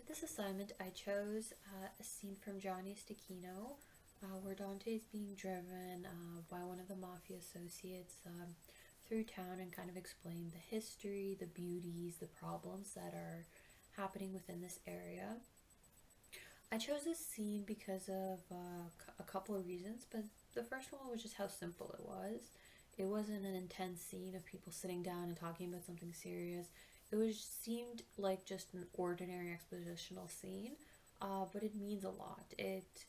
this assignment, I chose a scene from Johnny Stecchino, where Dante is being driven by one of the mafia associates through town and kind of explain the history, the beauties, the problems that are happening within this area. I chose this scene because of a couple of reasons, but the first one was just how simple it was. It wasn't an intense scene of people sitting down and talking about something serious. It was seemed like just an ordinary expositional scene, but it means a lot. It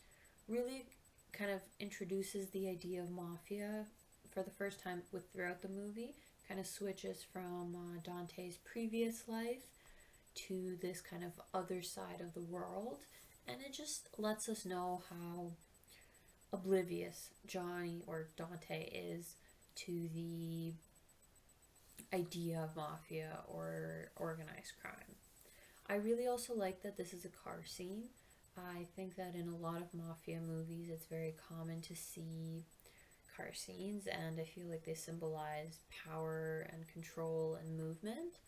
really kind of introduces the idea of mafia for the first time with throughout the movie. Kind of switches from Dante's previous life to this kind of other side of the world, and it just lets us know how oblivious Johnny or Dante is to the idea of mafia or organized crime. I really also like that this is a car scene. I think that in a lot of mafia movies, it's very common to see car scenes, and I feel like they symbolize power and control and movement.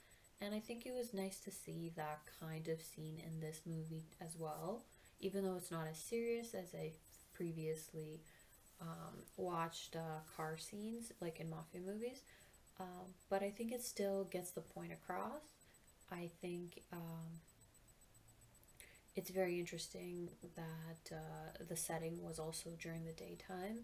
And I think it was nice to see that kind of scene in this movie as well, even though it's not as serious as I previously watched car scenes like in mafia movies. But I think it still gets the point across. I think it's very interesting that the setting was also during the daytime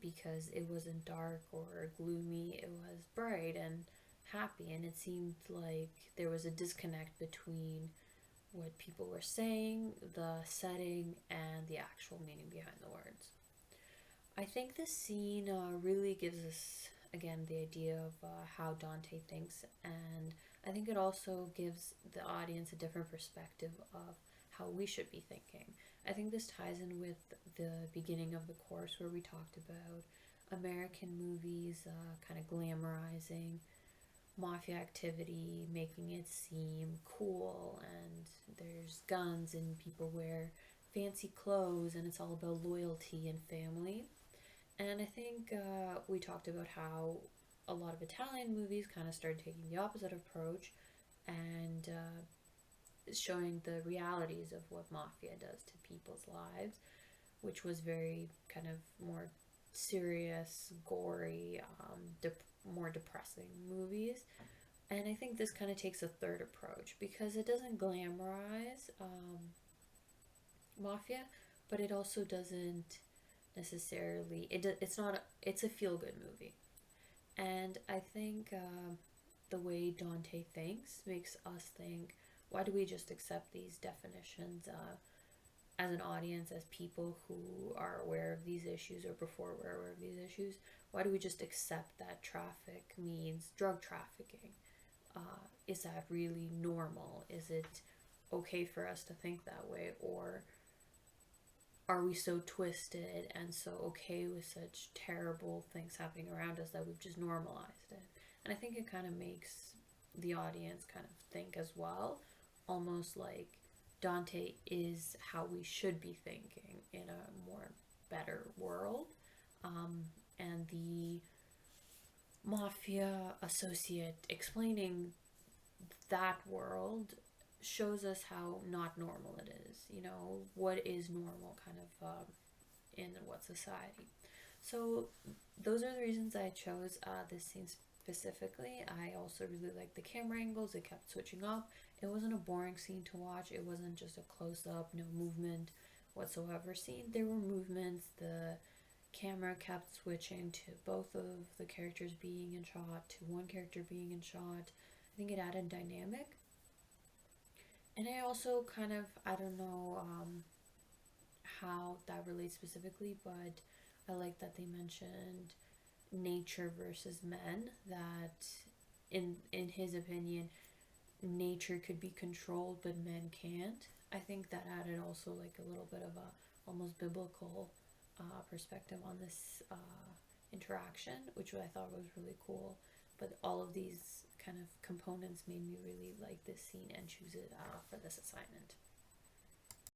because it wasn't dark or gloomy, it was bright and happy, and it seemed like there was a disconnect between what people were saying, the setting, and the actual meaning behind the words. I think this scene really gives us, again, the idea of how Dante thinks, and I think it also gives the audience a different perspective of how we should be thinking. I think this ties in with the beginning of the course where we talked about American movies kind of glamorizing mafia activity, making it seem cool, and there's guns and people wear fancy clothes, and it's all about loyalty and family. And I think we talked about how a lot of Italian movies kind of started taking the opposite approach and showing the realities of what mafia does to people's lives, which was very kind of more serious, gory, more depressing movies. And I think this kind of takes a third approach because it doesn't glamorize mafia, but it also doesn't necessarily. It's not. It's a feel good movie, and I think the way Dante thinks makes us think. Why do we just accept these definitions as an audience, as people who are aware of these issues or before we're aware of these issues? Why do we just accept that traffic means drug trafficking? Is that really normal? Is it okay for us to think that way? Or are we so twisted and so okay with such terrible things happening around us that we've just normalized it? And I think it kind of makes the audience kind of think as well, almost like Dante is how we should be thinking in a more better world. And the mafia associate explaining that world shows us how not normal it is. You know, what is normal kind of in what society. So those are the reasons I chose this scene specifically. I also really liked the camera angles. It kept switching up. It wasn't a boring scene to watch. It wasn't just a close up, no movement whatsoever scene. There were movements. The camera kept switching to both of the characters being in shot, to one character being in shot. I think it added dynamic. And I also kind of, I don't know how that relates specifically, but I like that they mentioned nature versus men, that in his opinion nature could be controlled but men can't. I think that added also like a little bit of a almost biblical perspective on this interaction, which I thought was really cool. But all of these kind of components made me really like this scene and choose it for this assignment.